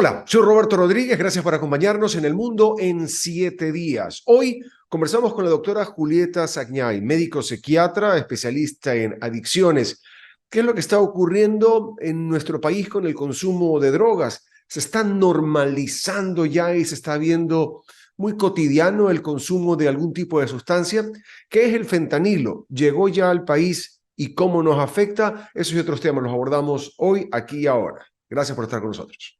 Hola, soy Roberto Rodríguez, gracias por acompañarnos en El Mundo en 7 días. Hoy conversamos con la doctora Julieta Sagniay, médico psiquiatra, especialista en adicciones. ¿Qué es lo que está ocurriendo en nuestro país con el consumo de drogas? Se está normalizando ya y se está viendo muy cotidiano el consumo de algún tipo de sustancia. ¿Qué es el fentanilo? ¿Llegó ya al país y cómo nos afecta? Esos y otros temas los abordamos hoy, aquí y ahora. Gracias por estar con nosotros.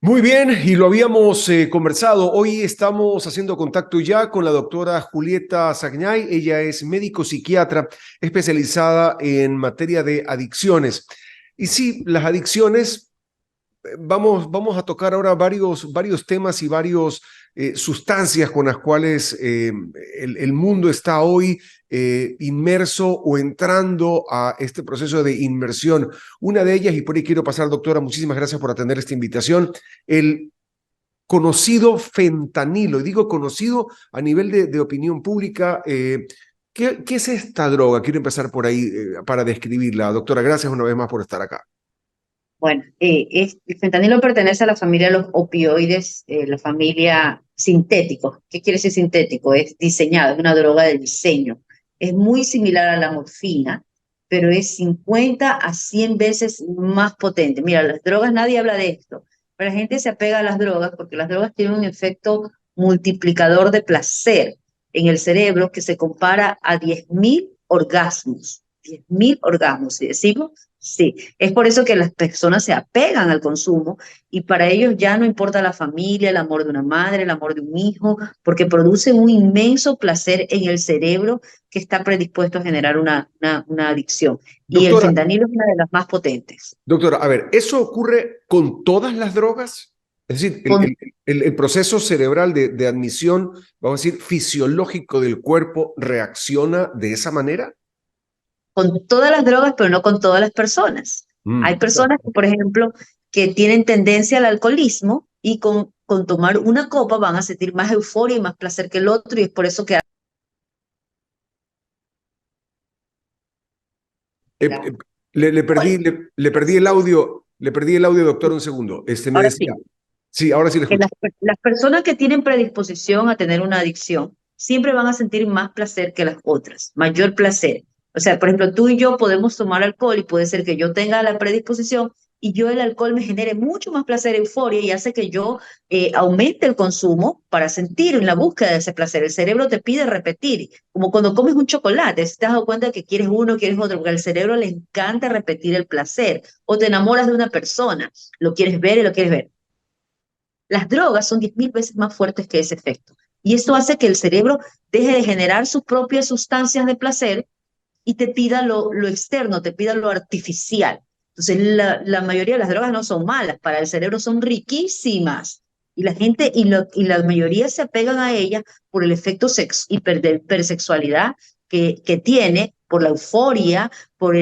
Muy bien, y lo habíamos conversado. Hoy estamos haciendo contacto ya con la doctora Julieta Sagniay. Ella es médico psiquiatra especializada en materia de adicciones. Y sí, las adicciones, vamos a tocar ahora varios temas y varias sustancias con las cuales el mundo está hoy inmerso o entrando a este proceso de inmersión. Una de ellas, y por ahí quiero pasar, doctora, muchísimas gracias por atender esta invitación, el conocido fentanilo. Y digo conocido a nivel de opinión pública. ¿Qué es esta droga? Quiero empezar por ahí para describirla. Doctora, gracias una vez más por estar acá. Bueno, el fentanilo pertenece a la familia de los opioides, la familia sintético. ¿Qué quiere decir sintético? Es diseñado, es una droga de diseño. Es muy similar a la morfina, pero es 50 a 100 veces más potente. Mira, las drogas, nadie habla de esto, pero la gente se apega a las drogas porque las drogas tienen un efecto multiplicador de placer en el cerebro que se compara a 10.000 orgasmos. 10.000 orgasmos, si decimos. Sí, es por eso que las personas se apegan al consumo y para ellos ya no importa la familia, el amor de una madre, el amor de un hijo, porque produce un inmenso placer en el cerebro que está predispuesto a generar una adicción. Y el Doctora, fentanilo es una de las más potentes. Doctora, a ver, ¿eso ocurre con todas las drogas? Es decir, Con, el proceso cerebral de admisión, vamos a decir, fisiológico del cuerpo reacciona de esa manera. con todas las drogas, pero no con todas las personas. Hay Mm. personas, por ejemplo, que tienen tendencia al alcoholismo y con tomar una copa van a sentir más euforia y más placer que el otro y es por eso que Eh, eh, le perdí el audio, doctor, un segundo. Me ahora decía, sí, sí, ahora sí le que escucho. las personas que tienen predisposición a tener una adicción siempre van a sentir más placer que las otras, mayor placer. O sea, por ejemplo, tú y yo podemos tomar alcohol y puede ser que yo tenga la predisposición y yo el alcohol me genere mucho más placer, euforia y hace que yo aumente el consumo para sentir en la búsqueda de ese placer. El cerebro te pide repetir, como cuando comes un chocolate, si te has dado cuenta que quieres uno, quieres otro, porque al cerebro le encanta repetir el placer. O te enamoras de una persona, lo quieres ver y lo quieres ver. Las drogas son 10.000 veces más fuertes que ese efecto. Y esto hace que el cerebro deje de generar sus propias sustancias de placer y te pida lo externo, te pida lo artificial. Entonces, la mayoría de las drogas no son malas, para el cerebro son riquísimas. Y la gente y la mayoría se apegan a ellas por el efecto de hipersexualidad que tiene, por la euforia, por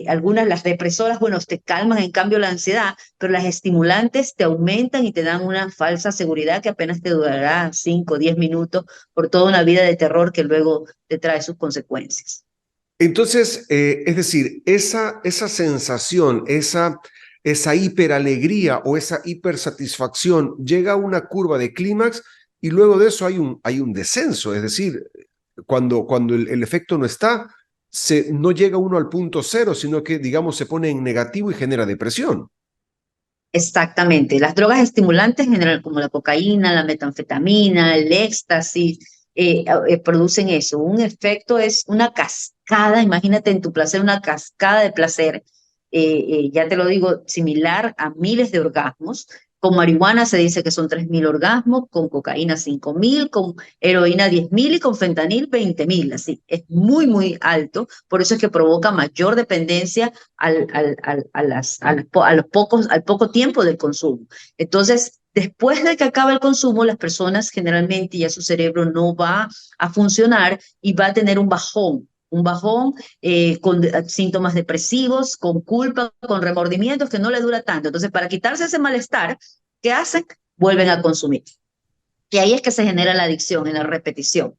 algunas, las depresoras, bueno, te calman en cambio la ansiedad, pero las estimulantes te aumentan y te dan una falsa seguridad que apenas te durará 5 o 10 minutos por toda una vida de terror que luego te trae sus consecuencias. Entonces, es decir, esa sensación, esa hiperalegría o esa hipersatisfacción llega a una curva de clímax y luego de eso hay un descenso. Es decir, cuando el efecto no está, no llega uno al punto cero, sino que, digamos, se pone en negativo y genera depresión. Exactamente. Las drogas estimulantes en general, como la cocaína, la metanfetamina, el éxtasis, producen eso. Un efecto es una cascada, imagínate en tu placer, una cascada de placer, ya te lo digo, similar a miles de orgasmos. Con marihuana se dice que son 3.000 orgasmos, con cocaína 5.000, con heroína 10.000 y con fentanil 20.000. Así, es muy, muy alto. Por eso es que provoca mayor dependencia al poco tiempo del consumo. Entonces, después de que acaba el consumo, las personas generalmente ya su cerebro no va a funcionar y va a tener un bajón con síntomas depresivos, con culpa, con remordimientos que no le dura tanto. Entonces, para quitarse ese malestar, ¿qué hacen? Vuelven a consumir. Y ahí es que se genera la adicción, en la repetición.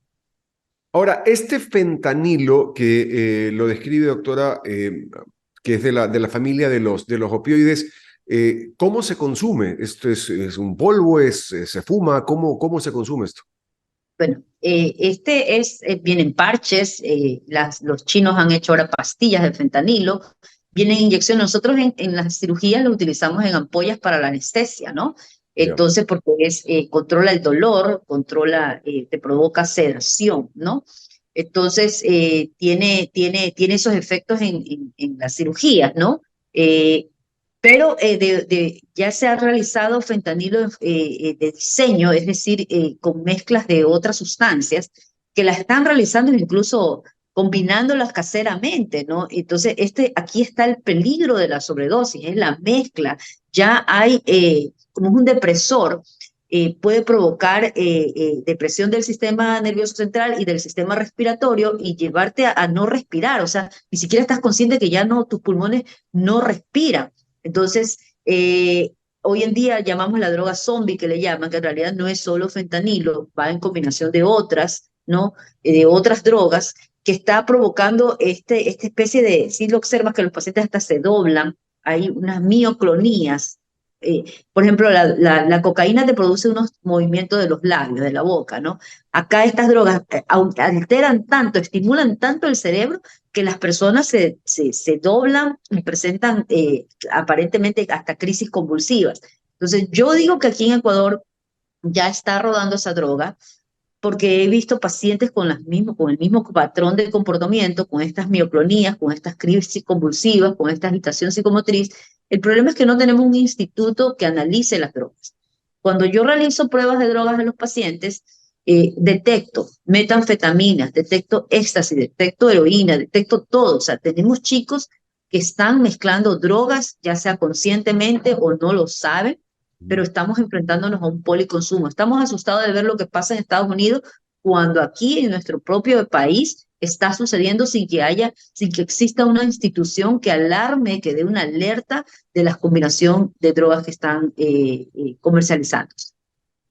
Ahora, este fentanilo que lo describe, doctora, que es de la familia de los opioides, ¿cómo se consume? ¿Esto es un polvo? ¿Se fuma? ¿Cómo se consume esto? Bueno, vienen parches, los chinos han hecho ahora pastillas de fentanilo, vienen inyecciones. Nosotros en las cirugías lo utilizamos en ampollas para la anestesia, ¿no? Ya. Entonces, porque controla el dolor, te provoca sedación, ¿no? Entonces, tiene esos efectos en las cirugías, ¿no? Eh, pero ya se ha realizado fentanilo de diseño, es decir, con mezclas de otras sustancias que la están realizando incluso combinándolas caseramente, ¿no? Entonces, aquí está el peligro de la sobredosis, es la mezcla. Ya hay, como es un depresor, puede provocar depresión del sistema nervioso central y del sistema respiratorio y llevarte a no respirar, o sea, ni siquiera estás consciente que ya no, tus pulmones no respiran. Entonces, hoy en día llamamos la droga zombie, que le llaman, que en realidad no es solo fentanilo, va en combinación de otras, ¿no? De otras drogas, que está provocando esta especie de, si lo observas que los pacientes hasta se doblan, hay unas mioclonías. eh, por ejemplo, la cocaína te produce unos movimientos de los labios, de la boca, ¿no? Acá estas drogas alteran tanto, estimulan tanto el cerebro que las personas se doblan y presentan aparentemente hasta crisis convulsivas. Entonces, yo digo que aquí en Ecuador ya está rodando esa droga porque he visto pacientes con el mismo patrón de comportamiento, con estas mioclonías, con estas crisis convulsivas, con esta agitación psicomotriz. El problema es que no tenemos un instituto que analice las drogas. Cuando yo realizo pruebas de drogas en los pacientes, detecto metanfetaminas, detecto éxtasis, detecto heroína, detecto todo. O sea, tenemos chicos que están mezclando drogas, ya sea conscientemente o no lo saben, pero estamos enfrentándonos a un policonsumo. Estamos asustados de ver lo que pasa en Estados Unidos cuando aquí en nuestro propio país está sucediendo sin que exista una institución que alarme, que dé una alerta de la combinación de drogas que están comercializando.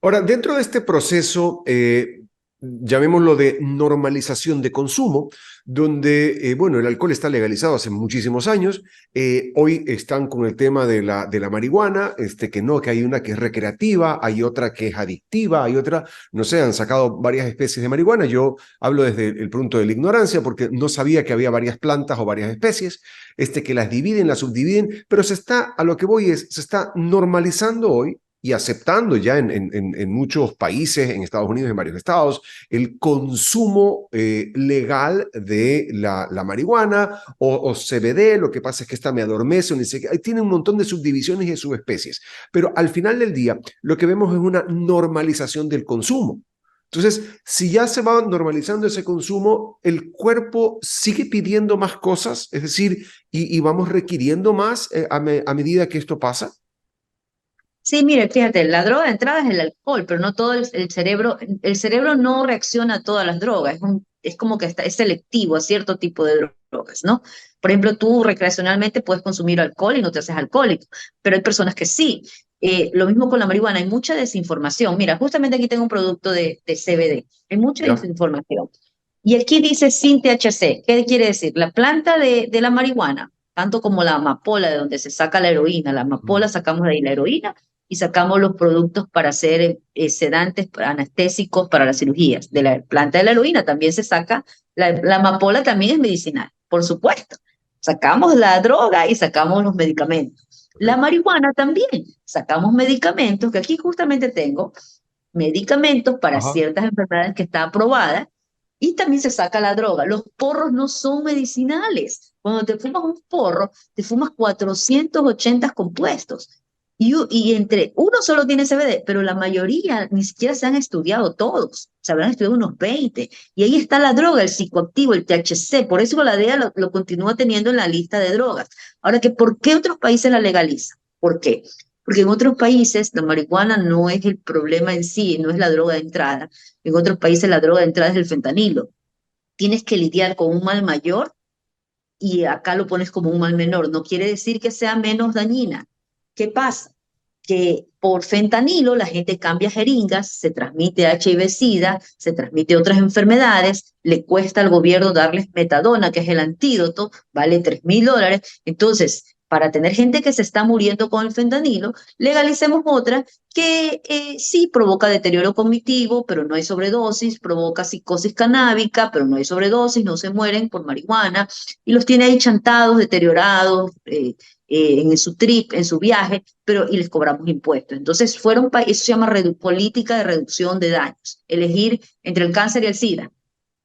Ahora, dentro de este proceso, llamémoslo de normalización de consumo, donde, bueno, el alcohol está legalizado hace muchísimos años, hoy están con el tema de la marihuana, que no, que hay una que es recreativa, hay otra que es adictiva, hay otra, no sé, han sacado varias especies de marihuana, yo hablo desde el punto de la ignorancia, porque no sabía que había varias plantas o varias especies, que las dividen, las subdividen, pero a lo que voy se está normalizando hoy y aceptando ya en muchos países, en Estados Unidos, en varios estados, el consumo legal de la marihuana o CBD. Lo que pasa es que esta me adormece, tiene un montón de subdivisiones y de subespecies, pero al final del día lo que vemos es una normalización del consumo. Entonces, si ya se va normalizando ese consumo, el cuerpo sigue pidiendo más cosas, es decir, y vamos requiriendo más a medida que esto pasa. Sí, mire, fíjate, la droga de entrada es el alcohol, pero no todo el cerebro no reacciona a todas las drogas, es como que es selectivo a cierto tipo de drogas, ¿no? Por ejemplo, tú recreacionalmente puedes consumir alcohol y no te haces alcohólico, pero hay personas que sí. Lo mismo con la marihuana, hay mucha desinformación. Mira, justamente aquí tengo un producto de CBD, hay mucha ¿Ya? desinformación. Y aquí dice sin THC, ¿qué quiere decir? La planta de la marihuana, tanto como la amapola, de donde se saca la heroína, la amapola sacamos de ahí la heroína y sacamos los productos para hacer sedantes, anestésicos para las cirugías. De la planta de la heroína también se saca, la amapola también es medicinal, por supuesto. Sacamos la droga y sacamos los medicamentos. La Okay. marihuana también, sacamos medicamentos, que aquí justamente tengo medicamentos para Ajá. ciertas enfermedades que está aprobada y también se saca la droga. Los porros no son medicinales. Cuando te fumas un porro, te fumas 480 compuestos. Y entre uno solo tiene CBD, pero la mayoría ni siquiera se han estudiado todos. Se habrán estudiado unos 20. Y ahí está la droga, el psicoactivo, el THC. Por eso la DEA lo continúa teniendo en la lista de drogas. Ahora, ¿por qué otros países la legalizan? ¿Por qué? Porque en otros países la marihuana no es el problema en sí, no es la droga de entrada. En otros países la droga de entrada es el fentanilo. Tienes que lidiar con un mal mayor y acá lo pones como un mal menor. No quiere decir que sea menos dañina. ¿Qué pasa? que por fentanilo la gente cambia jeringas, se transmite HIV-Sida, se transmite otras enfermedades, le cuesta al gobierno darles metadona, que es el antídoto, vale $3.000. Entonces, para tener gente que se está muriendo con el fentanilo, legalicemos otra que sí provoca deterioro cognitivo, pero no hay sobredosis, provoca psicosis canábica, pero no hay sobredosis, no se mueren por marihuana, y los tiene ahí chantados, deteriorados, en su trip, en su viaje, pero y les cobramos impuestos. Entonces, eso se llama política de reducción de daños, elegir entre el cáncer y el SIDA.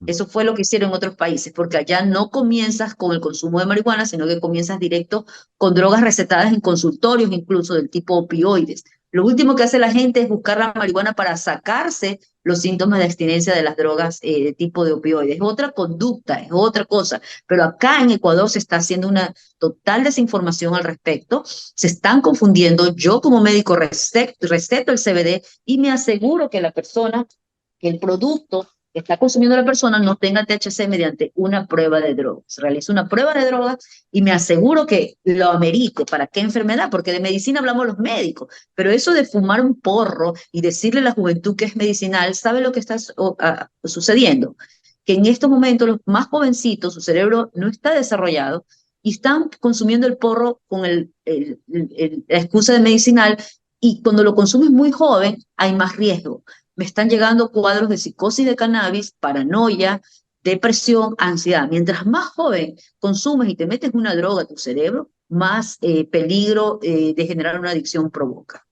Eso fue lo que hicieron en otros países, porque allá no comienzas con el consumo de marihuana, sino que comienzas directo con drogas recetadas en consultorios, incluso del tipo opioides. Lo último que hace la gente es buscar la marihuana para sacarse los síntomas de abstinencia de las drogas de tipo de opioides. Es otra conducta, es otra cosa. Pero acá en Ecuador se está haciendo una total desinformación al respecto. Se están confundiendo. Yo como médico receto el CBD y me aseguro que la persona, que el producto que está consumiendo la persona no tenga THC mediante una prueba de drogas. Realizo una prueba de drogas y me aseguro que lo amerite. ¿Para qué enfermedad? Porque de medicina hablamos los médicos, pero eso de fumar un porro y decirle a la juventud que es medicinal, ¿sabe lo que está sucediendo? Que en estos momentos los más jovencitos, su cerebro no está desarrollado y están consumiendo el porro con la excusa de medicinal, y cuando lo consumes muy joven hay más riesgo. Me están llegando cuadros de psicosis de cannabis, paranoia, depresión, ansiedad. Mientras más joven consumes y te metes una droga a tu cerebro, más peligro de generar una adicción provoca.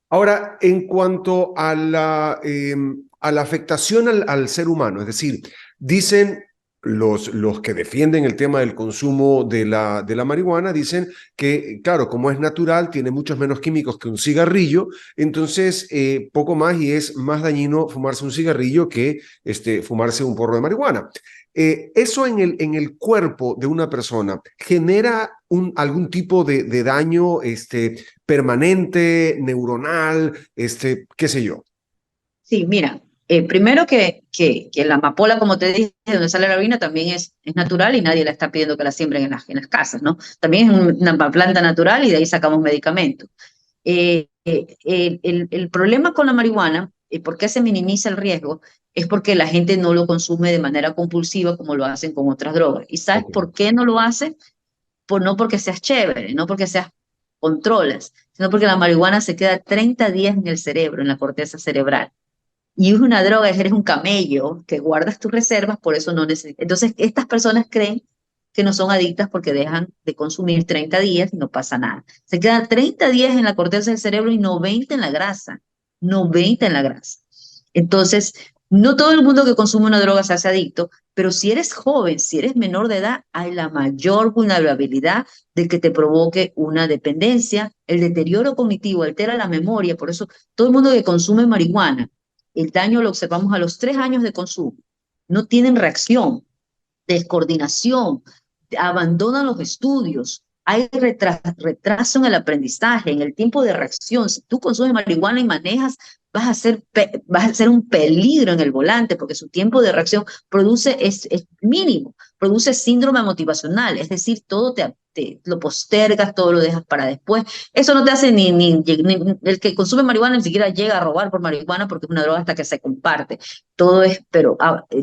Ahora, en cuanto a la afectación al ser humano, es decir, dicen los que defienden el tema del consumo de la marihuana, dicen que, claro, como es natural, tiene muchos menos químicos que un cigarrillo, entonces poco más y es más dañino fumarse un cigarrillo que fumarse un porro de marihuana. Eso en el cuerpo de una persona genera algún tipo de daño permanente, neuronal, qué sé yo. Sí, mira, primero que la amapola, como te dije, donde sale la orina, también es natural y nadie la está pidiendo que la siembren en las casas, ¿no? También es una planta natural y de ahí sacamos medicamentos. El problema con la marihuana, ¿por qué se minimiza el riesgo? Es porque la gente no lo consume de manera compulsiva como lo hacen con otras drogas. ¿Y sabes Ok. por qué no lo hacen? No porque seas chévere, no porque seas controlas, sino porque la marihuana se queda 30 días en el cerebro, en la corteza cerebral. Y es una droga, eres un camello que guardas tus reservas, por eso no necesitas. Entonces, estas personas creen que no son adictas porque dejan de consumir 30 días y no pasa nada. Se quedan 30 días en la corteza del cerebro y 90 en la grasa. 90 en la grasa. Entonces, no todo el mundo que consume una droga se hace adicto, pero si eres joven, si eres menor de edad, hay la mayor vulnerabilidad de que te provoque una dependencia. El deterioro cognitivo altera la memoria, por eso todo el mundo que consume marihuana, el daño lo observamos a los 3 años de consumo. No tienen reacción, descoordinación, abandonan los estudios, hay retraso en el aprendizaje, en el tiempo de reacción. Si tú consumes marihuana y manejas, vas a ser un peligro en el volante porque su tiempo de reacción es mínimo, produce síndrome motivacional, es decir, todo te lo postergas, todo lo dejas para después. Eso no te hace ni el que consume marihuana ni siquiera llega a robar por marihuana porque es una droga hasta que se comparte. Todo es, pero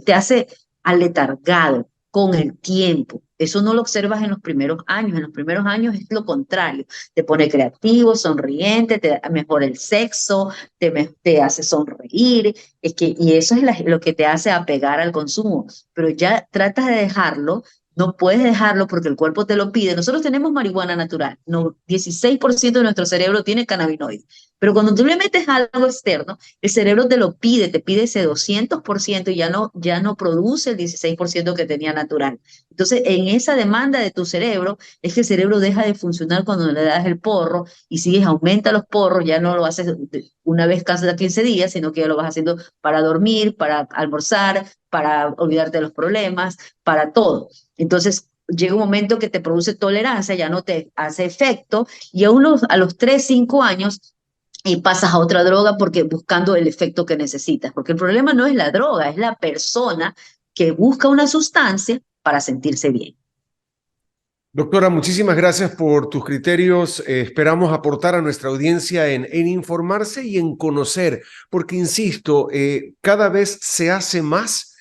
te hace aletargado con el tiempo. Eso no lo observas en los primeros años. En los primeros años es lo contrario. Te pone creativo, sonriente, te mejora el sexo, te hace sonreír. Y eso es lo que te hace apegar al consumo. Pero ya tratas de dejarlo, no puedes dejarlo porque el cuerpo te lo pide. Nosotros tenemos marihuana natural. No, 16% de nuestro cerebro tiene cannabinoides. Pero cuando tú le metes algo externo, el cerebro te lo pide, te pide ese 200% y ya no produce el 16% que tenía natural. Entonces, en esa demanda de tu cerebro, es que el cerebro deja de funcionar cuando le das el porro y sigues, aumenta los porros, ya no lo haces una vez cada 15 días, sino que ya lo vas haciendo para dormir, para almorzar, para olvidarte de los problemas, para todo. Entonces, llega un momento que te produce tolerancia, ya no te hace efecto, y a los 3, 5 años y pasas a otra droga porque buscando el efecto que necesitas. Porque el problema no es la droga, es la persona que busca una sustancia para sentirse bien. Doctora, muchísimas gracias por tus criterios. Esperamos aportar a nuestra audiencia en informarse y en conocer, porque, insisto, cada vez se hace más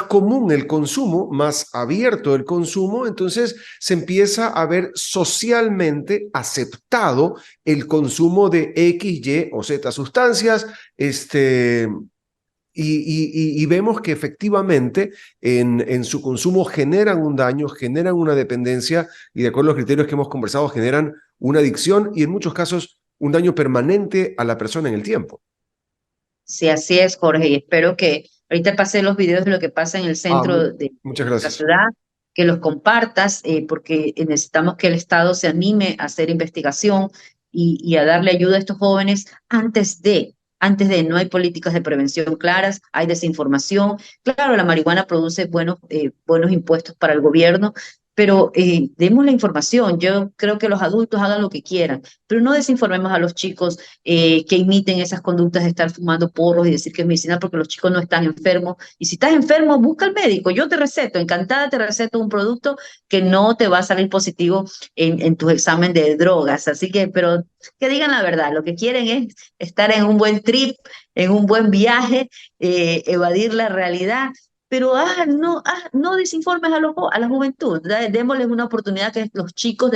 común el consumo, más abierto el consumo, entonces se empieza a ver socialmente aceptado el consumo de X, Y o Z sustancias, y vemos que efectivamente en su consumo generan un daño, generan una dependencia y de acuerdo a los criterios que hemos conversado generan una adicción y en muchos casos un daño permanente a la persona en el tiempo. Sí, así es, Jorge, y espero que ahorita pasé los videos de lo que pasa en el centro de Muchas nuestra gracias. ciudad, que los compartas, porque necesitamos que el Estado se anime a hacer investigación y a darle ayuda a estos jóvenes no hay políticas de prevención claras, hay desinformación. Claro, la marihuana produce buenos impuestos para el gobierno, pero demos la información. Yo creo que los adultos hagan lo que quieran, pero no desinformemos a los chicos que imiten esas conductas de estar fumando porros y decir que es medicina porque los chicos no están enfermos. Y si estás enfermo, busca al médico. Yo te receto, encantada te receto un producto que no te va a salir positivo en tu examen de drogas. Así que, pero que digan la verdad, lo que quieren es estar en un buen trip, en un buen viaje, evadir la realidad. Pero no desinformes a la juventud, démosles una oportunidad que los chicos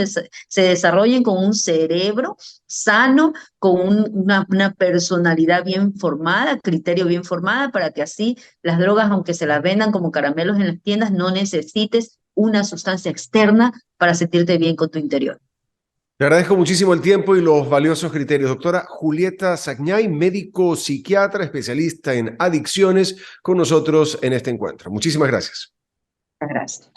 se desarrollen con un cerebro sano, con una personalidad bien formada, criterio bien formada, para que así las drogas, aunque se las vendan como caramelos en las tiendas, no necesites una sustancia externa para sentirte bien con tu interior. Le agradezco muchísimo el tiempo y los valiosos criterios. Doctora Julieta Sagñay, médico psiquiatra, especialista en adicciones, con nosotros en este encuentro. Muchísimas gracias. Gracias.